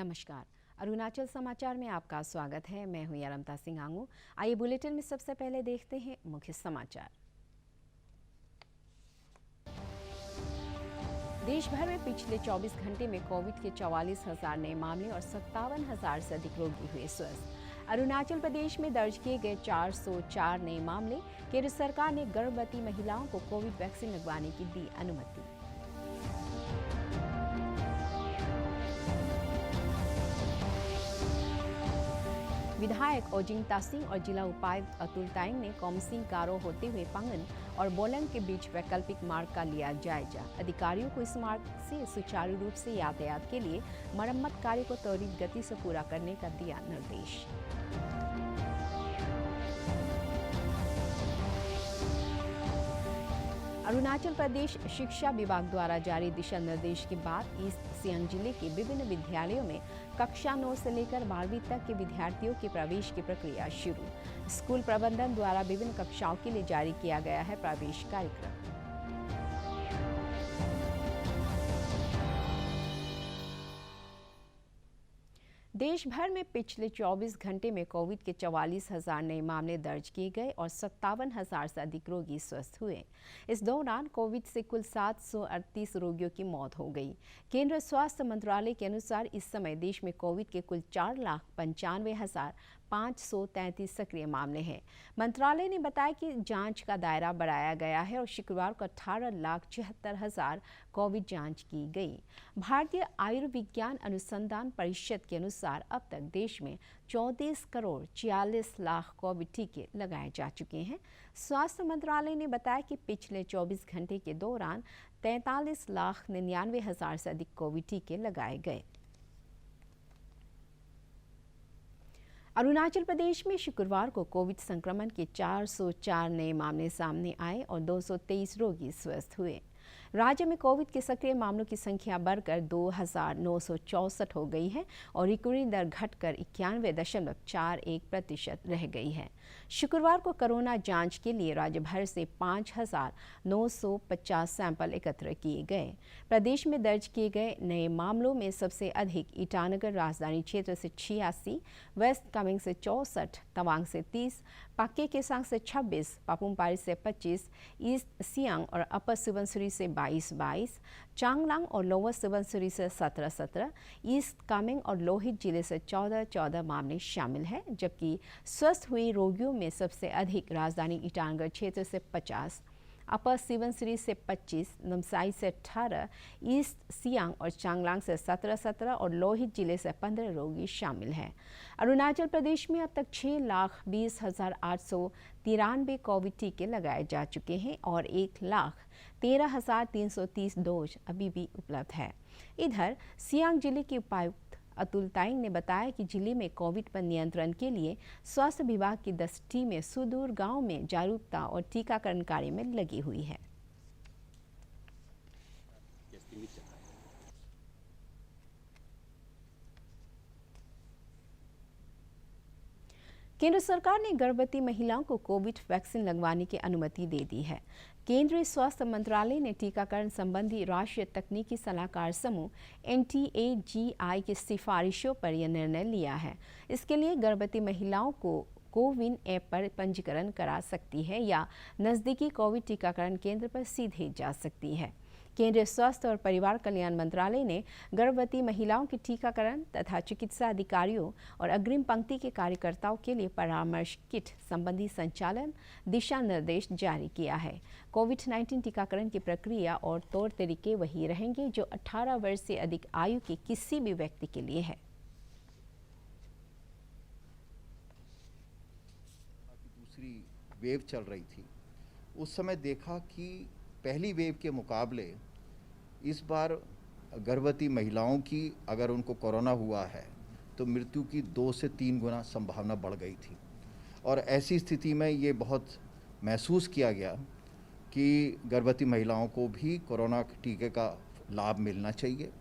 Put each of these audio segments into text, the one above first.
नमस्कार। अरुणाचल समाचार में आपका स्वागत है। मैं हूं यारमता सिंह आंगू। आइए बुलेटिन में सबसे पहले देखते हैं मुख्य समाचार। देश भर में पिछले 24 घंटे में कोविड के 44,000 नए मामले और 57,000 से अधिक रोगी हुए स्वस्थ। अरुणाचल प्रदेश में दर्ज किए गए 404 नए मामले। केंद्र सरकार ने गर्भवती महिलाओं को कोविड वैक्सीन लगवाने की दी अनुमति। विधायक ओजिंग तासिंग और जिला उपायुक्त अतुल तायंग ने कोमसिंग गारो होते हुए पांगन और बोलंग के बीच वैकल्पिक मार्ग का लिया जायजा। अधिकारियों को इस मार्ग से सुचारू रूप से यातायात के लिए मरम्मत कार्य को त्वरित गति से पूरा करने का दिया निर्देश। अरुणाचल प्रदेश शिक्षा विभाग द्वारा जारी दिशा निर्देश के बाद ईस्ट सियांग जिले के विभिन्न विद्यालयों में कक्षा 9 से लेकर 12वीं तक के विद्यार्थियों के प्रवेश की प्रक्रिया शुरू। स्कूल प्रबंधन द्वारा विभिन्न कक्षाओं के लिए जारी किया गया है प्रवेश कार्यक्रम। देश भर में पिछले 24 घंटे में कोविड के 44,000 नए मामले दर्ज किए गए और 57,000 से अधिक रोगी स्वस्थ हुए। इस दौरान कोविड से कुल 738 रोगियों की मौत हो गई। केंद्रीय स्वास्थ्य मंत्रालय के अनुसार इस समय देश में कोविड के कुल 4,95,533 सक्रिय मामले हैं। मंत्रालय ने बताया कि जांच का दायरा बढ़ाया गया है और शुक्रवार को 18,76,000 कोविड जांच की गई। भारतीय आयुर्विज्ञान अनुसंधान परिषद के अनुसार अब तक देश में 34 करोड़ 46 लाख कोविड टीके लगाए जा चुके हैं। स्वास्थ्य मंत्रालय ने बताया कि पिछले 24 घंटे के दौरान 43,99,000 से अधिक कोविड टीके लगाए गए। अरुणाचल प्रदेश में शुक्रवार को कोविड संक्रमण के 404 नए मामले सामने आए और 223 रोगी स्वस्थ हुए। राज्य में कोविड के सक्रिय मामलों की संख्या बढ़कर 2,964 हो गई है और रिकवरी दर घटकर 91.41% रह गई है। शुक्रवार को कोरोना जांच के लिए राज्य भर से 5,950 सैंपल एकत्र किए गए। प्रदेश में दर्ज किए गए नए मामलों में सबसे अधिक ईटानगर राजधानी क्षेत्र से 86, वेस्ट कामेंग से 64, तवांग से 30, पाक्के केसांग से 26, पापुमपारे से 25, ईस्ट सियांग और अपर सुबनसिरी से 22, चांगलांग और लोअर सुबनसिरी से 17, ईस्ट कामेंग और लोहित जिले से 14 मामले शामिल हैं, जबकि स्वस्थ हुए रोगियों में सबसे अधिक राजधानी ईटानगर क्षेत्र से 50, अपर सुबनसिरी से 25, नामसाई से 18, ईस्ट सियांग और चांगलांग से 17 और लोहित जिले से 15 रोगी शामिल हैं। अरुणाचल प्रदेश में अब तक 6,20,893 कोविड टीके लगाए जा चुके हैं और 1,13,330 डोज अभी भी उपलब्ध है। इधर सियांग जिले के उपायुक्त अतुल तायंग ने बताया कि जिले में कोविड पर नियंत्रण के लिए स्वास्थ्य विभाग की 10 टीमें सुदूर गांव में जागरूकता और टीकाकरण कार्य में लगी हुई है। केंद्र सरकार ने गर्भवती महिलाओं को कोविड वैक्सीन लगवाने की अनुमति दे दी है। केंद्रीय स्वास्थ्य मंत्रालय ने टीकाकरण संबंधी राष्ट्रीय तकनीकी सलाहकार समूह NTAGI की सिफारिशों पर यह निर्णय लिया है। इसके लिए गर्भवती महिलाओं को कोविन ऐप पर पंजीकरण करा सकती है या नज़दीकी कोविड टीकाकरण केंद्र पर सीधे जा सकती है। केंद्रीय स्वास्थ्य और परिवार कल्याण मंत्रालय ने गर्भवती महिलाओं के टीकाकरण तथा चिकित्सा अधिकारियों और अग्रिम पंक्ति के कार्यकर्ताओं के लिए परामर्श किट संबंधी संचालन दिशा निर्देश जारी किया है। कोविड-19 टीकाकरण की प्रक्रिया और तौर तरीके वही रहेंगे जो 18 वर्ष से अधिक आयु के किसी भी व्यक्ति के लिए है। दूसरी वेव चल रही थी, उस समय देखा कि पहली वेव के मुकाबले इस बार गर्भवती महिलाओं की अगर उनको कोरोना हुआ है तो मृत्यु की 2 से 3 गुना संभावना बढ़ गई थी। और ऐसी स्थिति में ये बहुत महसूस किया गया कि गर्भवती महिलाओं को भी कोरोना टीके का लाभ मिलना चाहिए,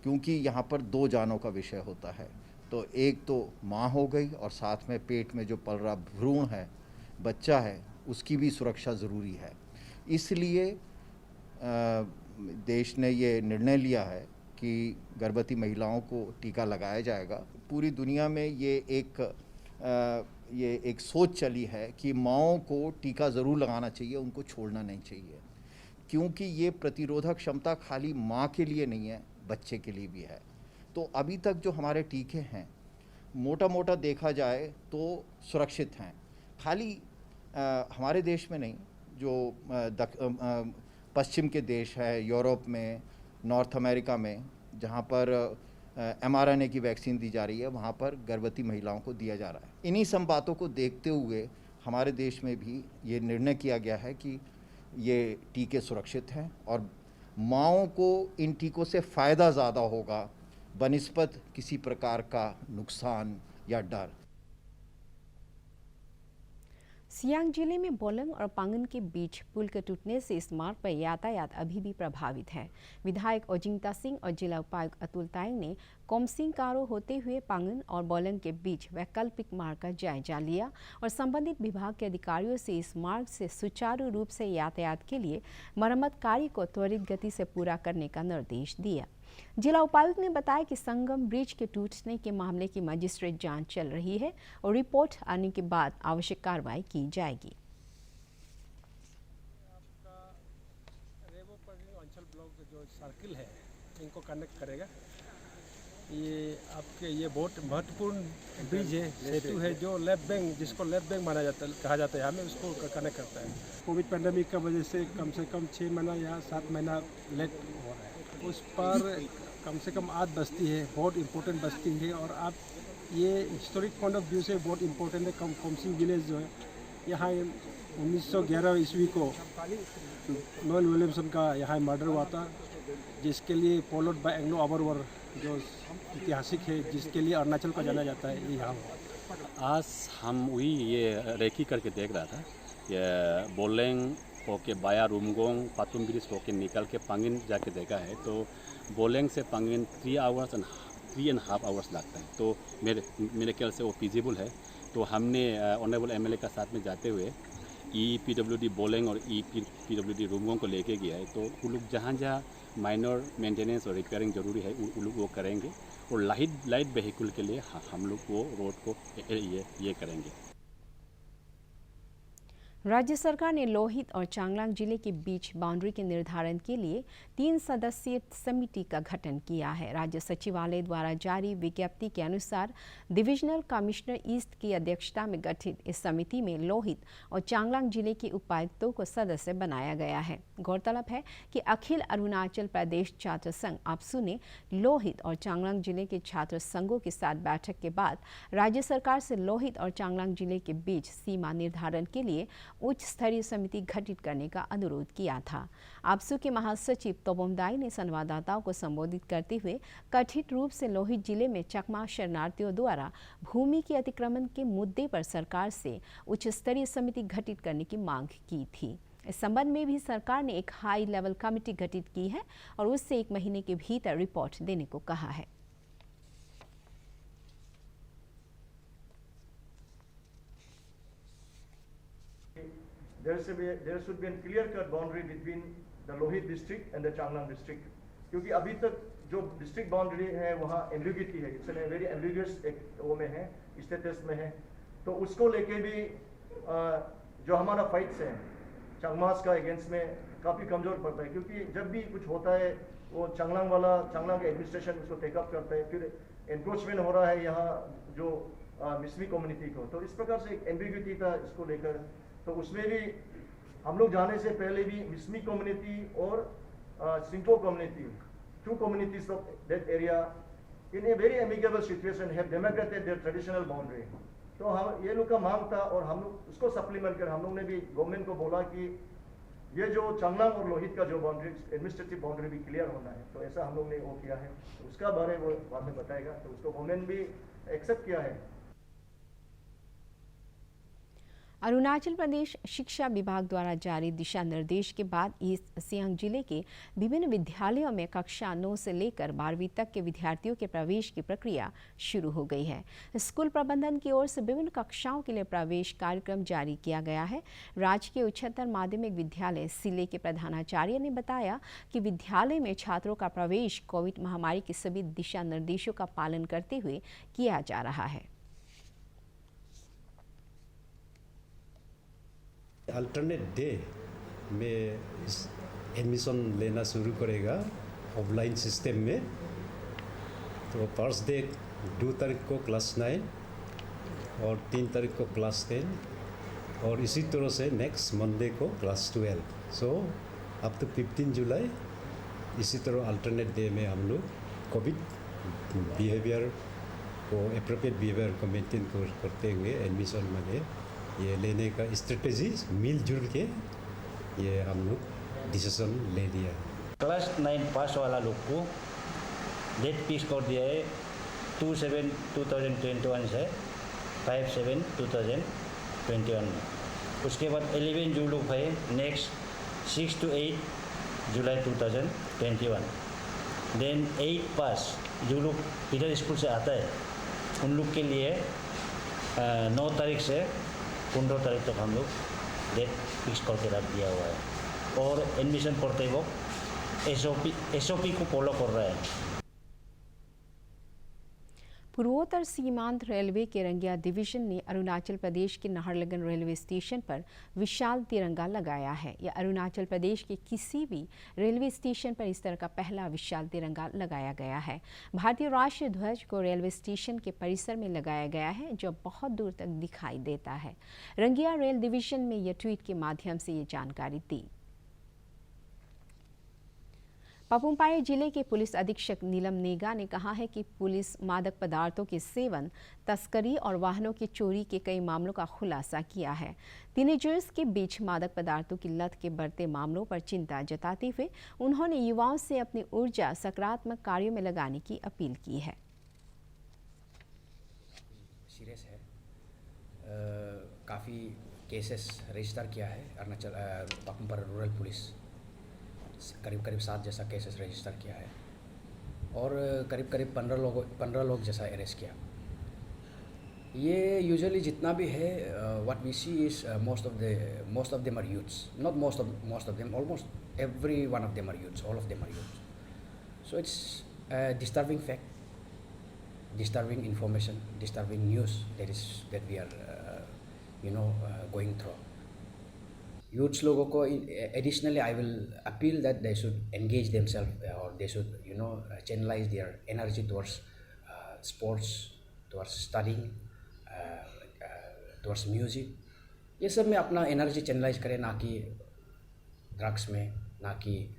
क्योंकि यहाँ पर 2 जानों का विषय होता है। तो एक तो माँ हो गई और साथ में पेट में जो पल रहा भ्रूण है, बच्चा है, उसकी भी सुरक्षा ज़रूरी है। इसलिए देश ने ये निर्णय लिया है कि गर्भवती महिलाओं को टीका लगाया जाएगा। पूरी दुनिया में ये एक सोच चली है कि माँओं को टीका ज़रूर लगाना चाहिए, उनको छोड़ना नहीं चाहिए, क्योंकि ये प्रतिरोधक क्षमता खाली माँ के लिए नहीं है, बच्चे के लिए भी है। तो अभी तक जो हमारे टीके हैं मोटा मोटा देखा जाए तो सुरक्षित हैं। खाली हमारे देश में नहीं, जो पश्चिम के देश है, यूरोप में, नॉर्थ अमेरिका में, जहाँ पर mRNA की वैक्सीन दी जा रही है, वहाँ पर गर्भवती महिलाओं को दिया जा रहा है। इन्हीं सब बातों को देखते हुए हमारे देश में भी ये निर्णय किया गया है कि ये टीके सुरक्षित हैं और माँओं को इन टीकों से फ़ायदा ज़्यादा होगा बनिस्बत किसी प्रकार का नुकसान या डर। सियांग जिले में बोलंग और पांगन के बीच पुल के टूटने से इस मार्ग पर यातायात अभी भी प्रभावित है। विधायक ओजिंगता सिंह और जिला उपायुक्त अतुल तायंग ने कोमसिंग कारो होते हुए पांगन और बोलंग के बीच वैकल्पिक मार्ग का जायजा लिया और संबंधित विभाग के अधिकारियों से इस मार्ग से सुचारू रूप से यातायात के लिए मरम्मत कार्य को त्वरित गति से पूरा करने का निर्देश दिया। जिला उपायुक्त ने बताया कि संगम ब्रिज के टूटने के मामले की मजिस्ट्रेट जांच चल रही है और रिपोर्ट आने के बाद आवश्यक कार्रवाई की जाएगी। आपका रेवो अंचल ब्लॉक जो सर्किल है इनको कनेक्ट करेगा। ये आपके ये बहुत महत्वपूर्ण ब्रिज है, सेतु है जो लेफ्ट बैंक, जिसको लेफ्ट बैंक माना जाता है, कहा जाता है, हमें उसको कनेक्ट करता है। कोविड पैंडेमिक का वजह से कम 6 महीना या 7 महीना लेट हो रहा है। उस पर कम से कम 8 बस्ती है, बहुत इम्पोर्टेंट बस्ती है और आप ये हिस्टोरिक पॉइंट ऑफ व्यू से बहुत इम्पोर्टेंट है। कोमसिंग विलेज जो है, यहाँ 1911 ईस्वी को नोएल विलियमसन का यहाँ मर्डर हुआ था, जिसके लिए फॉलोड बाय एंग्लो अबर वॉर जो ऐतिहासिक है, जिसके लिए अरुणाचल को जाना जाता है, ये यहाँ हुआ। आज हम वही ये रेकी करके देख रहा था, ये बोलेंग होके बाया रूमगोंग पातुम ब्रिज होके निकल के पांगिन जाके देखा है, तो बोलेंग से पांगिन 3.5 आवर्स लगता है। तो मेरे ख्याल से वो फिजिबल है। तो हमने ऑनरेबल एमएलए का साथ में जाते हुए EPWD बोलेंग और EPWD रूमगोंग को लेके गया है। तो वो लोग जहाँ जहाँ माइनर मेंटेनेंस और रिपेयरिंग जरूरी है वो लोग वो करेंगे और लाइट व्हीकल के लिए हम लोग वो रोड को ये करेंगे। राज्य सरकार ने लोहित और चांगलांग जिले के बीच बाउंड्री के निर्धारण के लिए 3 सदस्यीय समिति का गठन किया है। राज्य सचिवालय द्वारा जारी विज्ञप्ति के अनुसार डिविजनल कमिश्नर ईस्ट की अध्यक्षता में गठित इस समिति में लोहित और चांगलांग जिले के उपायुक्तों को सदस्य बनाया गया है। गौरतलब है कि अखिल अरुणाचल प्रदेश छात्र संघ APSU ने लोहित और चांगलांग जिले के छात्र संघों के साथ बैठक के बाद राज्य सरकार से लोहित और चांगलांग जिले के बीच सीमा निर्धारण के लिए उच्च स्तरीय समिति गठित करने का अनुरोध किया था। APSU के महासचिव तोबम दाई ने संवाददाताओं को संबोधित करते हुए कथित रूप से लोहित जिले में चकमा शरणार्थियों द्वारा भूमि के अतिक्रमण के मुद्दे पर सरकार से उच्च स्तरीय समिति गठित करने की मांग की थी। इस संबंध में भी सरकार ने एक हाई लेवल कमेटी गठित की है और उससे 1 महीने के भीतर रिपोर्ट देने को कहा है। There should be a clear-cut boundary between the Lohit district and the Changlang district. क्योंकि अभी तक जो डिस्ट्रिक्ट बाउंड्री है वहाँ एम्बिग्यूटी है, इट्स वेरी एम्बिगुअस वो में है, स्टेटस में है। तो उसको लेके भी जो हमारा फाइट्स है चांगमास का अगेंस्ट में काफ़ी कमज़ोर पड़ता है, क्योंकि जब भी कुछ होता है वो चांगलांग के एडमिनिस्ट्रेशन उसको टेकअप करता है, फिर एनक्रोचमेंट हो रहा है यहाँ जो मिसमी कम्युनिटी को। तो इस प्रकार से एक एम्बिग्यूटी था इसको लेकर। तो उसमें भी हम लोग जाने से पहले भी मिसमी कम्युनिटी और सिंको community, 2 communities of that area in a very amicable situation have demarcated their traditional boundary. तो हम ये लोग का मांग था और हम लोग उसको सप्लीमेंट कर हम लोग ने भी गवर्नमेंट को बोला कि ये जो चांगलांग और लोहित का जो बाउंड्री एडमिनिस्ट्रेटिव बाउंड्री भी क्लियर होना है। तो ऐसा हम लोग ने वो किया है, तो उसका बारे वो बाद में बताएगा। तो उसको गवर्नमेंट भी एक्सेप्ट किया है। अरुणाचल प्रदेश शिक्षा विभाग द्वारा जारी दिशा निर्देश के बाद ईस्ट सियांग जिले के विभिन्न विद्यालयों में कक्षा 9 से लेकर 12वीं तक के विद्यार्थियों के प्रवेश की प्रक्रिया शुरू हो गई है। स्कूल प्रबंधन की ओर से विभिन्न कक्षाओं के लिए प्रवेश कार्यक्रम जारी किया गया है। राजकीय उच्चतर माध्यमिक विद्यालय सिले के प्रधानाचार्य ने बताया कि विद्यालय में छात्रों का प्रवेश कोविड महामारी के सभी दिशा निर्देशों का पालन करते हुए किया जा रहा है। अल्टरनेट डे में एडमिशन लेना शुरू करेगा ऑफलाइन सिस्टम में। तो फर्स्ट डे 2 तारीख को क्लास 9 और 3 तारीख को क्लास 10 और इसी तरह से नेक्स्ट मंडे को क्लास 12। सो अप टू 15 जुलाई इसी तरह अल्टरनेट डे में हम लोग कोविड बिहेवियर को एप्रोप्रिएट बिहेवियर को मेंटेन करते हुए एडमिशन में ये लेने का स्ट्रेटेजी मिलजुल के ये हम लोग डिसीजन ले लिया। क्लास 9 पास वाला लोग को डेट फिक्स कर दिया है 2/7/2021 से 5/7/2021 में। उसके बाद 11 जो लोग है नेक्स्ट 6 to 8 जुलाई 2021। देन 8 पास जो लोग इधर स्कूल से आता है उन लोग के लिए 9 तारीख से 15 तारीख तक हम लोग डेट फिक्स करके रख दिया हुआ है और एडमिशन करते वक्त एसओपी को फॉलो कर रहा है। पूर्वोत्तर सीमांत रेलवे के रंगिया डिवीजन ने अरुणाचल प्रदेश के नाहरलगुन रेलवे स्टेशन पर विशाल तिरंगा लगाया है। यह अरुणाचल प्रदेश के किसी भी रेलवे स्टेशन पर इस तरह का पहला विशाल तिरंगा लगाया गया है। भारतीय राष्ट्रीय ध्वज को रेलवे स्टेशन के परिसर में लगाया गया है जो बहुत दूर तक दिखाई देता है। रंगिया रेल डिवीजन में यह ट्वीट के माध्यम से ये जानकारी दी। पापुमपारे जिले के पुलिस अधीक्षक नीलम नेगा ने कहा है कि पुलिस मादक पदार्थों के सेवन, तस्करी और वाहनों की चोरी के कई मामलों का खुलासा किया है। टीनेजर्स के बीच मादक पदार्थों की लत के बढ़ते मामलों पर चिंता जताते हुए उन्होंने युवाओं से अपनी ऊर्जा सकारात्मक कार्यों में लगाने की अपील की है। सीरियस है, काफ़ी केसेस रजिस्टर किया है अरुणाचल पापुमपारे रूरल पुलिस, करीब 7 जैसा केसेस रजिस्टर किया है और करीब 15 लोग जैसा अरेस्ट किया। ये यूजुअली जितना भी है what we see is most of them are youths, not most of them, almost every one of them are youths, all of them are youths. So it's disturbing fact, disturbing information, disturbing news that we are going through. Youths लोगों को additionally I will appeal that they should engage themselves or they should channelize their energy towards sports, towards studying, towards music. ये सब में अपना energy channelise करें, ना कि drugs में, ना कि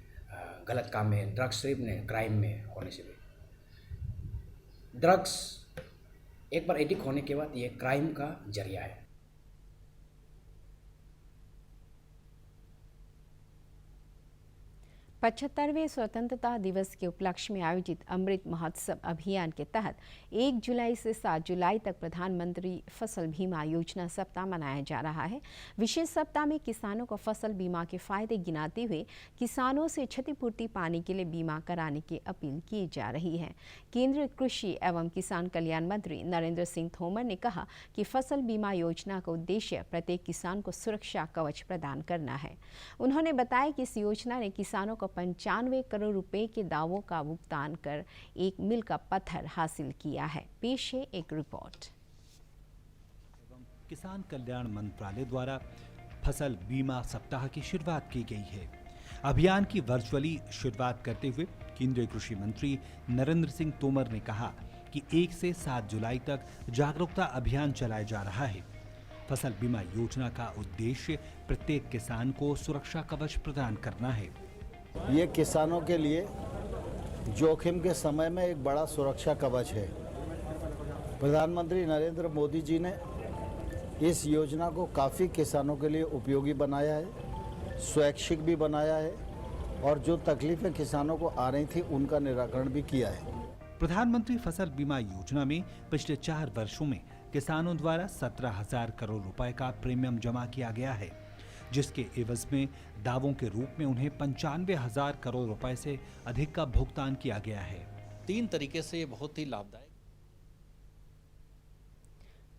गलत काम में, ड्रग्स सिर्फ ने क्राइम में होने से भी। ड्रग्स एक बार एडिक्ट होने के बाद ये क्राइम का जरिया है। 75वें स्वतंत्रता दिवस के उपलक्ष्य में आयोजित अमृत महोत्सव अभियान के तहत 1 जुलाई से 7 जुलाई तक प्रधानमंत्री फसल बीमा योजना सप्ताह मनाया जा रहा है। विशेष सप्ताह में किसानों को फसल बीमा के फायदे गिनाते हुए किसानों से क्षतिपूर्ति पाने के लिए बीमा कराने की अपील की जा रही है। केंद्रीय कृषि एवं किसान कल्याण मंत्री नरेंद्र सिंह तोमर ने कहा कि फसल बीमा योजना का उद्देश्य प्रत्येक किसान को सुरक्षा कवच प्रदान करना है। उन्होंने बताया कि इस योजना ने किसानों को 95 करोड़ रुपए के दावों का भुगतान कर एक मील का पत्थर हासिल किया है। पेश है एक रिपोर्ट। किसान कल्याण मंत्रालय द्वारा फसल बीमा सप्ताह की शुरुआत की गई है। अभियान की वर्चुअली शुरुआत करते हुए केंद्रीय कृषि मंत्री नरेंद्र सिंह तोमर ने कहा कि 1 से 7 जुलाई तक जागरूकता अभियान चलाया जा रहा है। फसल बीमा योजना का उद्देश्य प्रत्येक किसान को सुरक्षा कवच प्रदान करना है। ये किसानों के लिए जोखिम के समय में एक बड़ा सुरक्षा कवच है। प्रधानमंत्री नरेंद्र मोदी जी ने इस योजना को काफ़ी किसानों के लिए उपयोगी बनाया है, स्वैच्छिक भी बनाया है और जो तकलीफें किसानों को आ रही थी उनका निराकरण भी किया है। प्रधानमंत्री फसल बीमा योजना में पिछले 4 वर्षों में किसानों द्वारा 17,000 करोड़ रुपए का प्रीमियम जमा किया गया है, जिसके एवज में दावों के रूप में उन्हें 95,000 करोड़ रुपए से अधिक का भुगतान किया गया है। 3 तरीके से ये बहुत ही लाभदायक।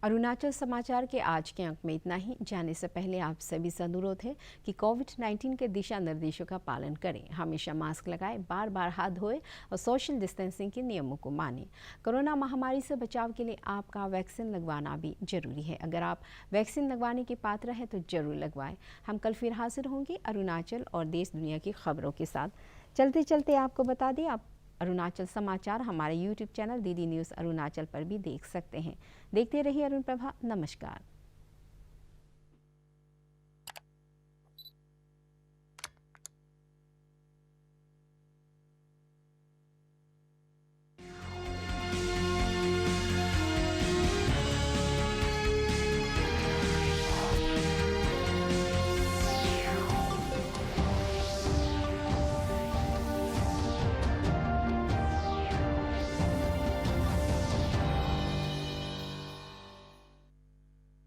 अरुणाचल समाचार के आज के अंक में इतना ही। जाने से पहले आप सभी से अनुरोध है कि कोविड-19 के दिशा निर्देशों का पालन करें, हमेशा मास्क लगाएं, बार बार हाथ धोएं और सोशल डिस्टेंसिंग के नियमों को मानें। कोरोना महामारी से बचाव के लिए आपका वैक्सीन लगवाना भी जरूरी है। अगर आप वैक्सीन लगवाने के पात्र हैं तो जरूर लगवाएं। हम कल फिर हाजिर होंगे अरुणाचल और देश दुनिया की खबरों के साथ। चलते चलते आपको बता दें, आप अरुणाचल समाचार हमारे YouTube channel DD news Arunachal पर भी देख सकते हैं। देखते रहिए अरुण प्रभा। नमस्कार।